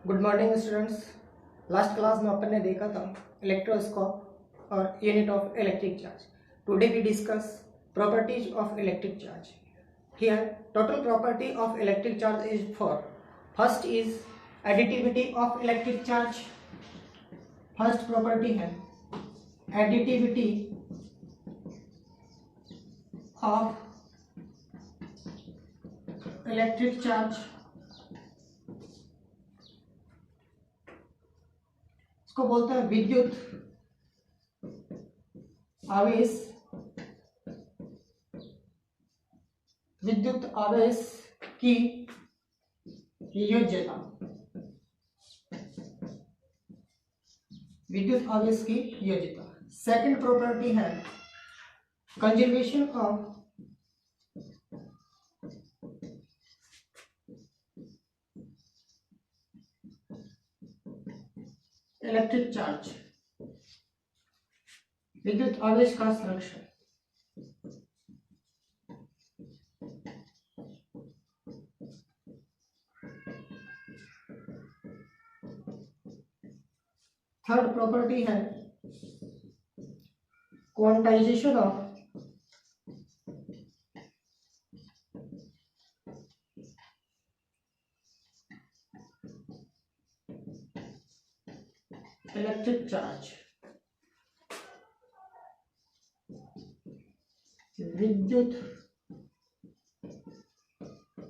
Good morning students. Last class में अपन ने देखा था इलेक्ट्रोस्कोप और unit of electric charge. Today we discuss properties of electric charge. Here total property of electric charge is four. First is additivity of electric charge. First property है additivity of electric charge. इसको बोलते हैं विद्युत आवेश। विद्युत आवेश की योज्यता। विद्युत आवेश की योज्यता। सेकंड प्रॉपर्टी है कंजर्वेशन ऑफ इलेक्ट्रिक चार्ज। विद्युत आवेश का संरक्षण। थर्ड प्रॉपर्टी है क्वांटाइजेशन ऑफ इलेक्ट्रिक चार्ज। विद्युत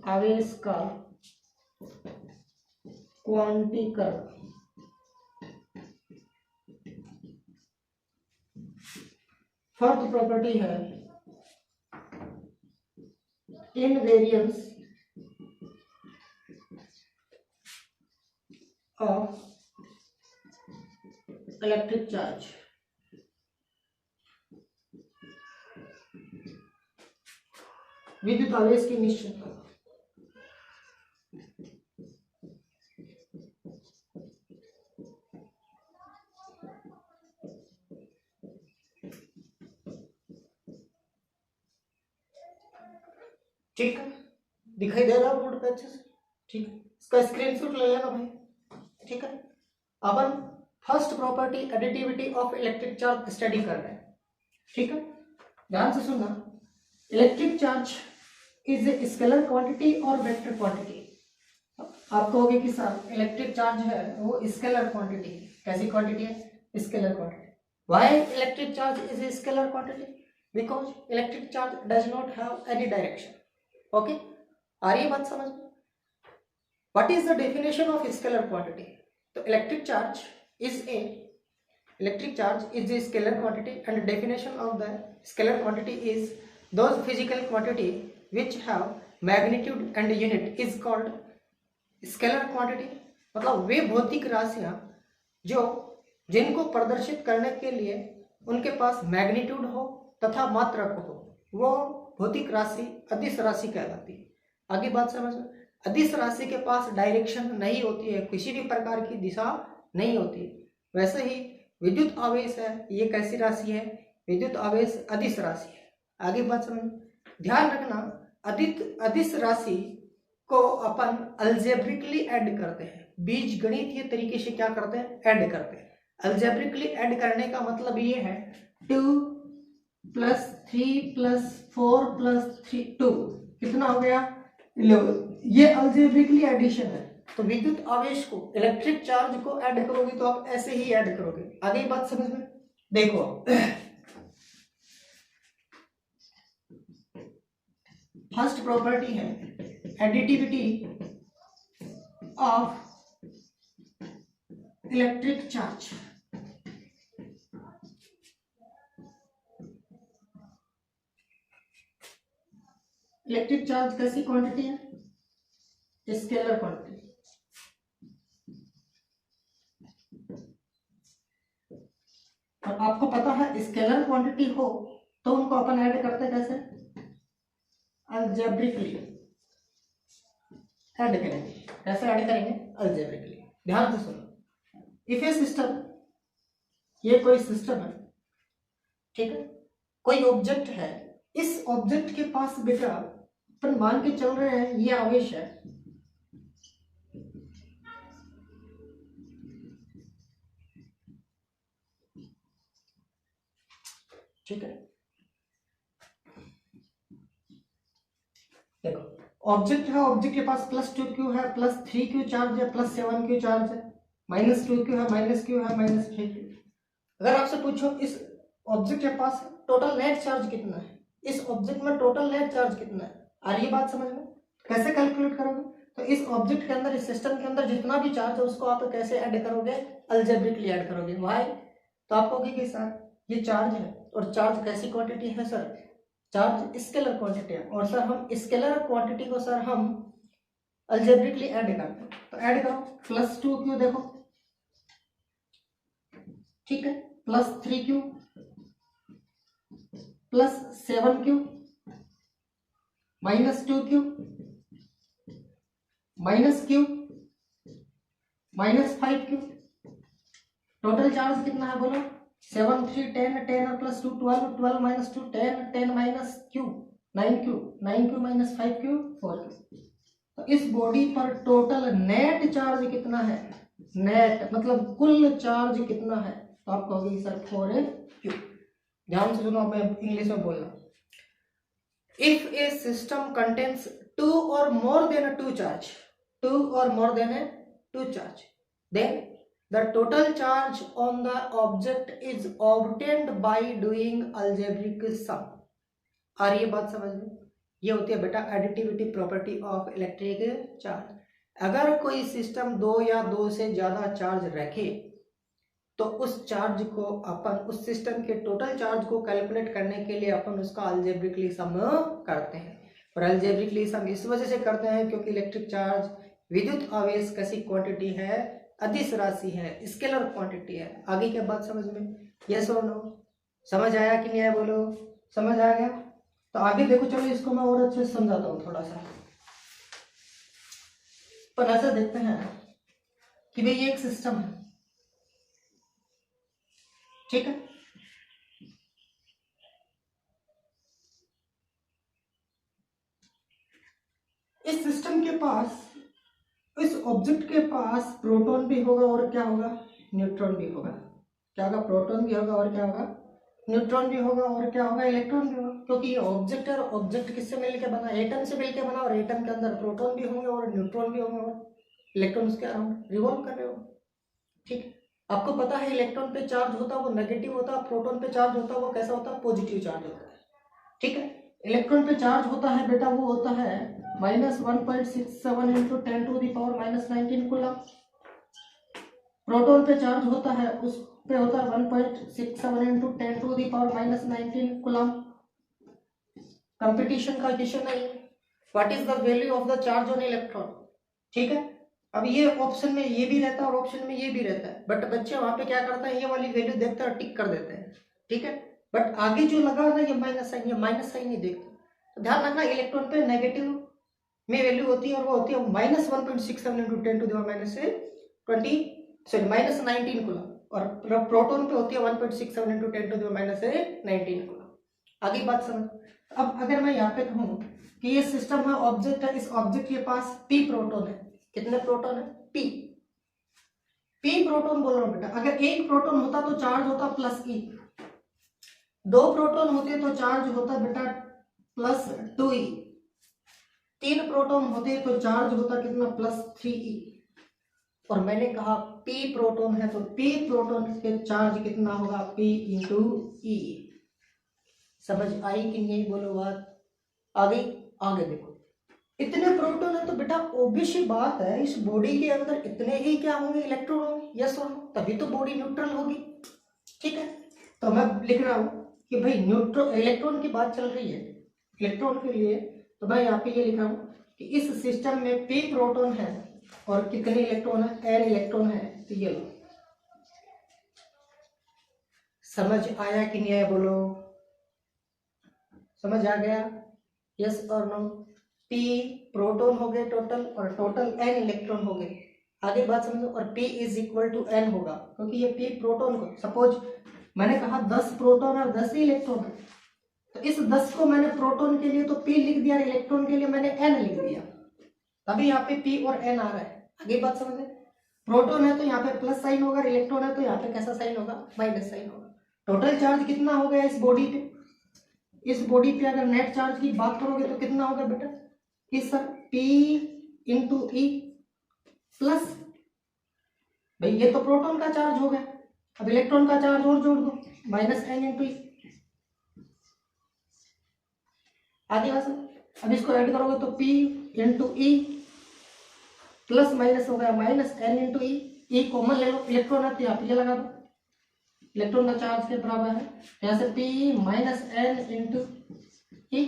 आवेश का क्वांटीकरण। फोर्थ प्रॉपर्टी है इनवेरियंस ऑफ इलेक्ट्रिक चार्ज। विद्युत आवेश की निश्चितता। ठीक है, दिखाई दे रहा है बोर्ड पे अच्छे से? ठीक है, इसका स्क्रीनशॉट ले लेना भाई। ठीक है, अपन first property additivity of electric charge study कर रहे हैं। ठीक है, ध्यान से सुनना। Electric charge is a scalar quantity और वेक्टर क्वांटिटी। आप कहोगे कि सर इलेक्ट्रिक चार्ज है वो स्केलर क्वांटिटी है। कैसी क्वांटिटी है? Scalar quantity. Why electric charge is a scalar quantity? Because electric charge does not have any direction. Okay, आ रही है बात समझ में? What is the definition of scalar quantity? तो electric charge is a scalar quantity and definition of the scalar quantity is those physical quantity which have magnitude and unit is called scalar quantity. मतलब वे भौतिक राशियां जो जिनको प्रदर्शित करने के लिए उनके पास मैग्नीट्यूड हो तथा मात्रक हो, वो भौतिक राशि अदिश राशि कहलाती है। आगे बात समझ में? अदिश राशि के पास डायरेक्शन नहीं होती है, किसी भी प्रकार की दिशा नहीं होती। वैसे ही विद्युत आवेश है, ये कैसी राशि है? विद्युत आवेश अदिश राशि है। आगे बात समझ में? ध्यान रखना, अदिश राशि को अपन अल्जेब्रिकली ऐड करते हैं। बीज गणितीय तरीके से क्या करते हैं? ऐड करते हैं। अल्जेब्रिकली ऐड करने का मतलब ये है 2 + 3 + 4 + 3 2 कितना हो गया? 11। ये अल्जेब्रिकली एडिशन है। तो विद्युत आवेश को, इलेक्ट्रिक चार्ज को ऐड करोगे तो आप ऐसे ही ऐड करोगे। आगे बात समझ में? देखो फर्स्ट प्रॉपर्टी है additivity of electric charge. Electric charge कैसी क्वांटिटी है? Scalar quantity. और आपको पता है स्केलर क्वांटिटी हो तो उनको अपन ऐड करते कैसे? अल्जेब्रिकली ऐड करेंगे। कैसे ऐड करेंगे? अल्जेब्रिकली। ध्यान से सुनो। इफ ए सिस्टम, ये कोई सिस्टम है, ठीक है, कोई ऑब्जेक्ट है, इस ऑब्जेक्ट के पास बेटा अपन मान के चल रहे हैं ये आवेश है, ठीक है, देखो ऑब्जेक्ट है, ऑब्जेक्ट के पास +2q है, +3q चार्ज है, +7q चार्ज है, -2q है, -q है, -3q। अगर आपसे पूछो इस ऑब्जेक्ट के पास टोटल नेट चार्ज कितना है, इस ऑब्जेक्ट में टोटल नेट चार्ज कितना है, आ रही है बात समझ में? कैसे कैलकुलेट करोगे? तो इस ऑब्जेक्ट के अंदर, इस सिस्टम के अंदर जितना भी चार्ज है उसको आप कैसे ऐड करोगे? अलजेब्रिकली ऐड करोगे। व्हाई? तो आप कहोगे कि सर ये चार्ज है, और चार्ज कैसी क्वांटिटी है सर? चार्ज स्केलर क्वांटिटी है, और सर हम स्केलर क्वांटिटी को सर हम अलजेब्रिकली ऐड करते हैं। तो ऐड करो, +2q देखो, ठीक है, +3q, +7q, -2q, -q, -5q। Total charge कितना है बोलो? 7 3 10 10 और +2 12 12 -2 10 10 -q 9q 9q -5q 4q। तो इस बॉडी पर टोटल नेट चार्ज कितना है? नेट मतलब कुल चार्ज कितना है? तो आप कहोगे सर 4q। ध्यान से सुनो, मैं इंग्लिश में बोल रहा हूं। If a system contains 2 or more than a 2 charge, 2 or more than a 2 charge, then the total charge on the object is obtained by doing algebraic sum। आ रही है बात समझ में? ये होती है बेटा additivity property of electric charge. अगर कोई सिस्टम 2 या 2 से ज्यादा चार्ज रखे तो उस चार्ज को अपन, उस सिस्टम के टोटल चार्ज को कैलकुलेट करने के लिए अपन उसका अलजेब्रिकली सम करते हैं। और अलजेब्रिकली सम इस वजह से करते हैं क्योंकि इलेक्ट्रिक चार्ज विद्युत आवेश कैसी क्वांटिटी है? अदिश राशि है, स्केलर क्वांटिटी है। आगे क्या बात समझ में? यस और नो? समझ आया कि नहीं आया बोलो? समझ आ गया? तो आगे देखो, चलो इसको मैं और अच्छे से समझाता हूँ थोड़ा सा। पर ऐसा देखते हैं कि भाई ये एक सिस्टम है, ठीक है, इस सिस्टम के पास, इस ऑब्जेक्ट के पास प्रोटॉन भी होगा और क्या होगा? न्यूट्रॉन भी होगा। क्या होगा? प्रोटॉन भी होगा और क्या होगा? न्यूट्रॉन भी होगा और क्या होगा? इलेक्ट्रॉन भी होगा। क्योंकि ये ऑब्जेक्ट है, ऑब्जेक्ट किससे मिलकर बना? एटम से मिलकर बना, और एटम के अंदर प्रोटॉन भी होंगे और न्यूट्रॉन भी होंगे और इलेक्ट्रॉन उसके अराउंड रिवॉल्व कर रहे हो। ठीक है, आपको पता है इलेक्ट्रॉन पे चार्ज होता है वो नेगेटिव होता है, प्रोटॉन पे चार्ज होता है वो कैसा होता है? पॉजिटिव चार्ज होता है। ठीक है, इलेक्ट्रॉन पे चार्ज होता है बेटा, वो होता है -1.67 × 10⁻⁻19 कूलम। प्रोटॉन पे चार्ज होता है, उस पे होता है 1.67 × 10⁻⁻19 कूलम। कंपटीशन का क्वेश्चन है ये। What is the value of the charge on electron? ठीक है, अब ये ऑप्शन में ये भी रहता है और ऑप्शन में ये भी रहता है, बट बच्चे वहां पे क्या करते हैं? ये वाली वैल्यू देखते हैं और टिक कर देते हैं। ठीक है, बट आगे जो लगा ना ये माइनस साइन, ये माइनस साइन नहीं देखते। तो ध्यान रखना, इलेक्ट्रॉन पे नेगेटिव में वैल्यू होती है और वो होती है -1.67 × 10⁻20 कूलम, और प्रोटॉन पे होती है 1.67 × 10⁻19 कूलम। आगे बात समझ। अब अगर मैं यहाँ पे कहूँ कि ये सिस्टम है, ऑब्जेक्ट है, इस ऑब्जेक्ट के पास p प्रोटॉन है। कितने प्रोटॉन है? p प्रोटॉन बोल रहा हूँ बेटा। अगर एक प्रोटॉन होता तो चार्ज होता +e, 2 प्रोटॉन होते तो चार्ज होता बेटा +2e, 3 प्रोटॉन होते तो चार्ज होता कितना? +3e। और मैंने कहा p प्रोटॉन है तो p प्रोटॉन के चार्ज कितना होगा? p × e। समझ आई कि नहीं बोलो बात? आगे आगे देखो, इतने प्रोटॉन है तो बेटा ऑब्वियस ही बात है इस बॉडी के अंदर इतने ही क्या होंगे? इलेक्ट्रॉन होंगे। यस और नो? तभी तो बॉडी न्यूट्रल होगी। ठीक है, तो मैं लिख रहा हूं कि भाई न्यूट्रॉन, इलेक्ट्रॉन की बात चल रही है इलेक्ट्रॉन के लिए, तो मैं यहाँ पे ये लिख रहा हूं कि इस सिस्टम में p प्रोटॉन है और कितने इलेक्ट्रॉन है? n इलेक्ट्रॉन है। तो ये लो, समझ आया कि नहीं आया बोलो? समझ आ गया? यस और नो? p प्रोटॉन हो गए टोटल, और टोटल n इलेक्ट्रॉन हो गए। आगे बात समझो। और p = n होगा, क्योंकि ये p प्रोटॉन को, सपोज मैंने कहा 10 प्रोटॉन और 10 ही इलेक्ट्रॉन है, तो इस 10 को मैंने प्रोटॉन के लिए तो p लिख दिया, इलेक्ट्रॉन के लिए मैंने n लिख दिया, तभी यहाँ पे p और n आ रहा है। आगे बात समझे। प्रोटॉन है तो यहाँ पे प्लस साइन होगा, इलेक्ट्रॉन है तो यहाँ पे कैसा साइन होगा? माइनस साइन होगा। टोटल चार्ज कितना हो गया इस बॉडी पे? इस बॉडी पे अगर नेट चार्ज की बात करोगे तो कितना होगा बेटा? इस sir P into E plus, भाई ये तो प्रोटॉन का चार्ज हो गया, अब इलेक्ट्रॉन का चार्ज और जोड़ दो, माइनस एन इंटू ई। आगे बस अब इसको ऐड करोगे तो P into E plus minus हो गया माइनस एन इंटू ई कॉमन ले लो, इलेक्ट्रॉन आती है आप ये लगा दो, इलेक्ट्रॉन का चार्ज के बराबर है, यहाँ से P माइनस एन इंटू ई।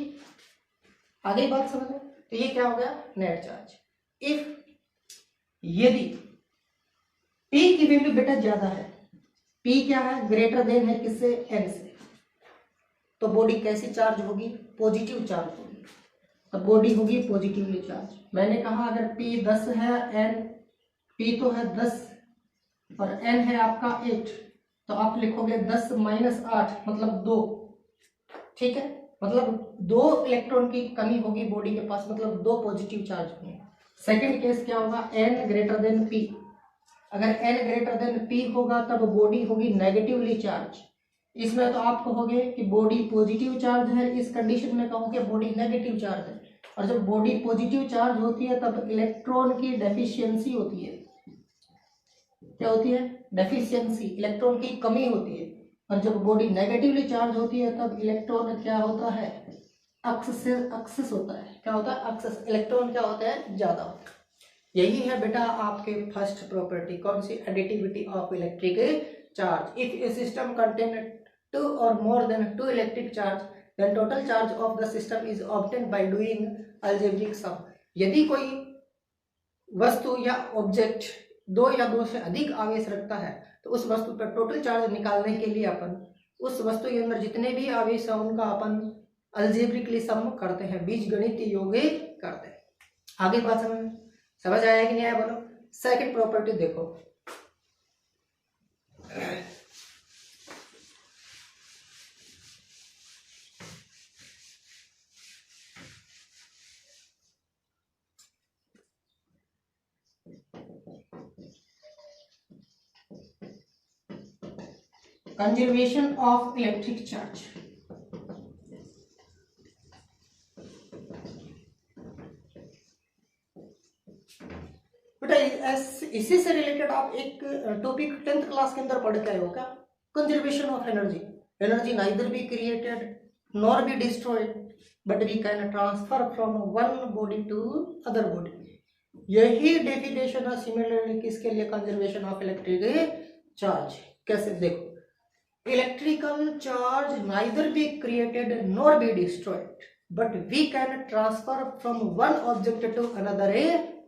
आगे बात समझ लो, तो ये क्या हो गया? Net charge. इफ यदि P की वैल्यू बेटा ज्यादा है, P क्या है? ग्रेटर देन है किससे? N से, तो बॉडी कैसी चार्ज होगी? पॉजिटिव चार्ज होगी, तो बॉडी होगी पॉजिटिवली चार्ज। मैंने कहा अगर P 10 है, N P तो है 10 और N है आपका 8, तो आप लिखोगे 10 माइनस 8 मतलब 2, ठीक है, मतलब 2 इलेक्ट्रॉन की कमी होगी बॉडी के पास, मतलब 2 पॉजिटिव चार्ज होंगे। सेकंड केस क्या होगा? N ग्रेटर देन P, अगर N ग्रेटर देन P होगा तब बॉडी होगी नेगेटिवली चार्ज। इसमें तो आप कहोगे कि बॉडी पॉजिटिव चार्ज है, इस कंडीशन में कहोगे बॉडी नेगेटिव चार्ज है। और जब बॉडी पॉजिटिव चार्ज होती है तब इलेक्ट्रॉन की डेफिशिएंसी होती है। क्या होती है? डेफिशिएंसी, इलेक्ट्रॉन की कमी होती है। और जब बॉडी नेगेटिवली चार्ज होती है तब इलेक्ट्रॉन क्या होता है? एक्सेस होता है। क्या होता है? एक्सेस, इलेक्ट्रॉन क्या होता है? ज्यादा होता है। यही है बेटा आपके फर्स्ट प्रॉपर्टी, कौन सी? Additivity of electric charge. If a system contain 2 or more than 2 electric charge, then total charge of the system is obtained by doing algebraic sum। यदि कोई वस्तु या ऑब्जेक्ट 2 या 2 से अधिक आवेश रखता है तो उस वस्तु पर टोटल चार्ज निकालने के लिए अपन उस वस्तु के अंदर जितने भी आवेश है उनका अपन अल्जेब्रिकली सम करते हैं, बीजगणितीय योग करते हैं। आगे बात समझ आया कि नहीं आया? बोलो। सेकंड प्रॉपर्टी देखो, कंजर्वेशन ऑफ इलेक्ट्रिक चार्ज। बेटा इसी से रिलेटेड आप एक टॉपिक 10th क्लास के अंदर पढ़ के आए हो क्या? Conservation of energy. Energy neither be created nor be destroyed but we can transfer from one body to other body. यही डेफिनेशन है सिमिलरली किसके लिए? Conservation of electric charge. कैसे? देखो, electrical charge neither be created nor be destroyed but we can transfer from one object to another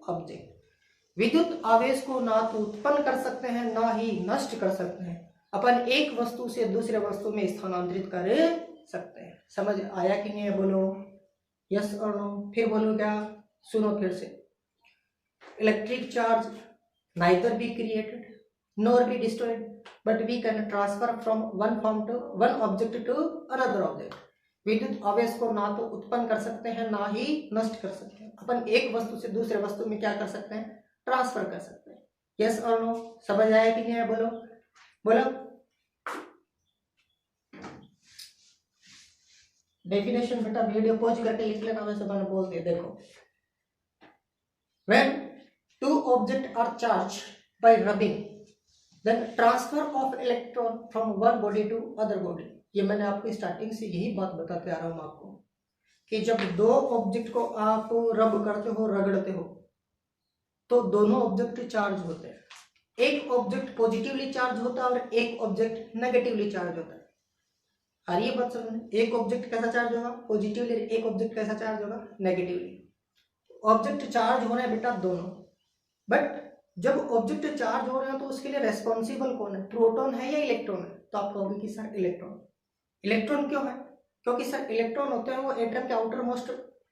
object. विद्युत आवेश को ना तो उत्पन्न कर सकते हैं ना ही नष्ट कर सकते हैं, अपन एक वस्तु से दूसरे वस्तु में स्थानांतरित कर सकते हैं। समझ आया कि नहीं है? बोलो यस और नो। फिर बोलो क्या? सुनो फिर से। Electric charge neither be created nor be destroyed but we can transfer from one form to one object to another object। विद्युत आवेश को ना तो उत्पन्न कर सकते हैं ना ही नष्ट कर सकते हैं, अपन एक वस्तु से दूसरे वस्तु में क्या कर सकते हैं? ट्रांसफर कर सकते हैं। यस और नो? समझ आया कि नहीं है? बोलो बोलो। डेफिनेशन बेटा वीडियो पॉज करके लिख लेना, वैसे मैंने बोल दिया। देखो, when two objects are charged by rubbing then transfer of electron from one body to other body। ये मैंने आपको स्टार्टिंग से यही बात बताते आ रहा हूं आपको कि जब 2 ऑब्जेक्ट को आप रब करते हो, रगड़ते हो, तो दोनों ऑब्जेक्ट चार्ज होते हैं। एक ऑब्जेक्ट पॉजिटिवली चार्ज होता है और एक ऑब्जेक्ट नेगेटिवली चार्ज होता है। आ रही है बात समझ में? एक ऑब्जेक्ट कैसा चार्ज होगा? पॉजिटिवली। एक ऑब्जेक्ट कैसा चार्ज होगा? नेगेटिवली। ऑब्जेक्ट चार्ज हो रहे हैं बेटा दोनों, बट जब ऑब्जेक्ट चार्ज हो रहे हैं तो उसके लिए रेस्पॉन्सिबल कौन है? प्रोटॉन है या इलेक्ट्रॉन है? तो आप कहोगे कि सर इलेक्ट्रॉन। इलेक्ट्रॉन क्यों है? क्योंकि सर इलेक्ट्रॉन होते हैं वो एटम के आउटर मोस्ट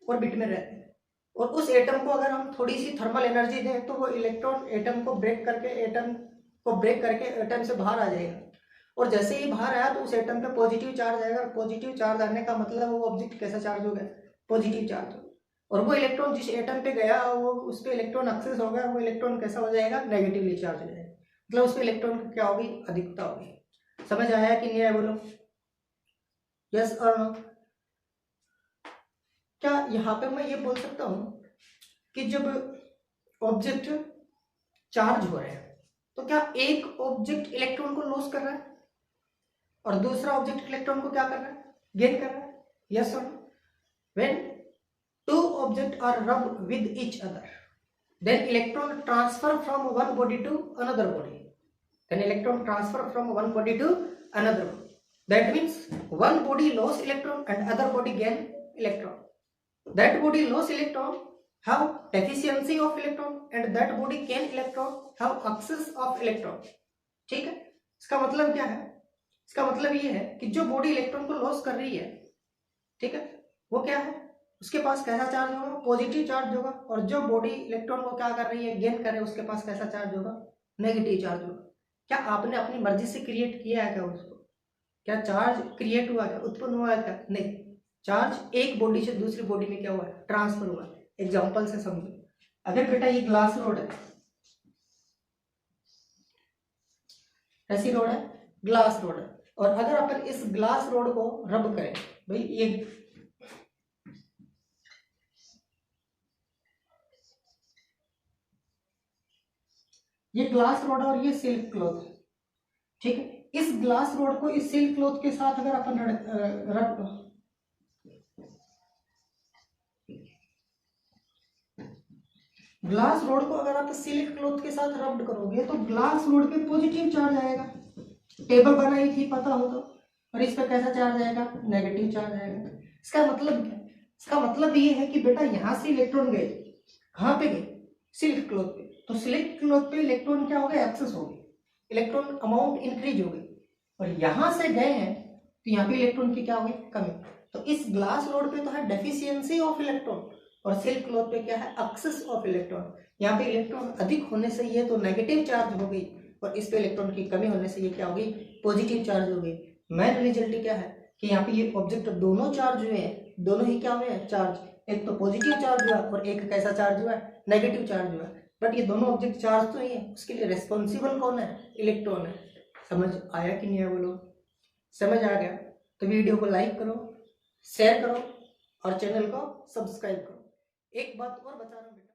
ऑर्बिट में रहते हैं, और उस एटम को अगर हम थोड़ी सी थर्मल एनर्जी दें तो वो इलेक्ट्रॉन एटम को ब्रेक करके एटम से बाहर आ जाएगा, और जैसे ही बाहर आया तो उस एटम पे पॉजिटिव चार्ज आएगा। पॉजिटिव चार्ज आने का मतलब वो ऑब्जेक्ट कैसा चार्ज हो गया? पॉजिटिव चार्ज हो। और वो इलेक्ट्रॉन जिस एटम पे गया वो उस पे इलेक्ट्रॉन एक्सेस हो गया, वो इलेक्ट्रॉन कैसा हो जाएगा? नेगेटिवली चार्ज हो जाएगा, मतलब उस पे इलेक्ट्रॉन क्या होगी? अधिकता होगी। समझ आया कि नहीं आया बोलो, यस और नो। क्या यहाँ पे मैं ये बोल सकता हूँ कि जब ऑब्जेक्ट चार्ज हो रहे हैं तो क्या एक ऑब्जेक्ट इलेक्ट्रॉन को लॉस कर रहा है और दूसरा ऑब्जेक्ट इलेक्ट्रॉन को क्या कर रहा है, गेन कर रहा है, यस और no. When two object are rub with each other then electron transfer from one body to another body, then electron transfer from one body to another body. That means one body lost electron and other body gain electron. That body lost electron have deficiency of electron and that body gain electron have excess of electron. ठीक है, इसका मतलब क्या है, इसका मतलब ये है कि जो बॉडी इलेक्ट्रॉन को लॉस कर रही है, ठीक है, वो क्या है, उसके पास कैसा चार्ज होगा, पॉजिटिव चार्ज होगा, और जो बॉडी इलेक्ट्रॉन को क्या कर रही है, गेन कर रही है, उसके पास कैसा चार्ज होगा, नेगेटिव चार्ज होगा। क्या आपने अपनी मर्जी से क्रिएट किया है क्या उसको, क्या चार्ज क्रिएट हुआ, क्या उत्पन्न हुआ है क्या, नहीं, चार्ज एक बॉडी से दूसरी बॉडी में क्या हुआ है, ट्रांसफर हुआ है। एग्जांपल से समझो, अगर बेटा ये ग्लास रोड है, ऐसी रोड है, ग्लास रोड है, और अगर अपन इस ग्लास रोड को रब करें, भाई ये ग्लास रोड और ये सिल्क क्लॉथ है, ठीक है, इस ग्लास रोड को इस सिल्क क्लॉथ के साथ अगर अपन रब ग्लास रोड को अगर आप सिल्क क्लॉथ के साथ रब्ड करोगे तो ग्लास रोड पे पॉजिटिव चार्ज आएगा, टेबल बनाई थी पता हो तो, और इस पर कैसा चार्ज आएगा, नेगेटिव चार्ज आएगा। इसका मतलब क्या, इसका मतलब ये है कि बेटा यहां से इलेक्ट्रॉन गए, कहां पे गए, सिल्क क्लॉथ पे, तो सिल्क क्लॉथ पे इलेक्ट्रॉन क्या हो गए, एक्सेस हो गए, इलेक्ट्रॉन अमाउंट इंक्रीज हो गई, और यहां से गए हैं तो यहाँ पे इलेक्ट्रॉन की क्या हो गई, कमी। तो इस ग्लास रोड पे तो है डेफिशिएंसी ऑफ इलेक्ट्रॉन और सिल्क क्लॉथ पे क्या है, एक्सेस ऑफ इलेक्ट्रॉन। यहाँ पे इलेक्ट्रॉन अधिक होने से ये तो नेगेटिव चार्ज हो गई, और इस पे इलेक्ट्रॉन की कमी होने से ये क्या हो गई, पॉजिटिव चार्ज हो गई। मेन रिजल्ट क्या है कि यहाँ पे ये ऑब्जेक्ट दोनों चार्ज हुए हैं, दोनों ही क्या हुए हैं, चार्ज, एक तो पॉजिटिव चार्ज हुआ और एक कैसा चार्ज हुआ, नेगेटिव चार्ज हुआ। बट ये दोनों ऑब्जेक्ट चार्ज तो ही है, उसके लिए रेस्पॉन्सिबल कौन है, इलेक्ट्रॉन है। समझ आया कि नहीं है बोलो, समझ आ गया तो वीडियो को लाइक करो, शेयर करो और चैनल को सब्सक्राइब करो। एक बात और बता रहा हूँ बेटा,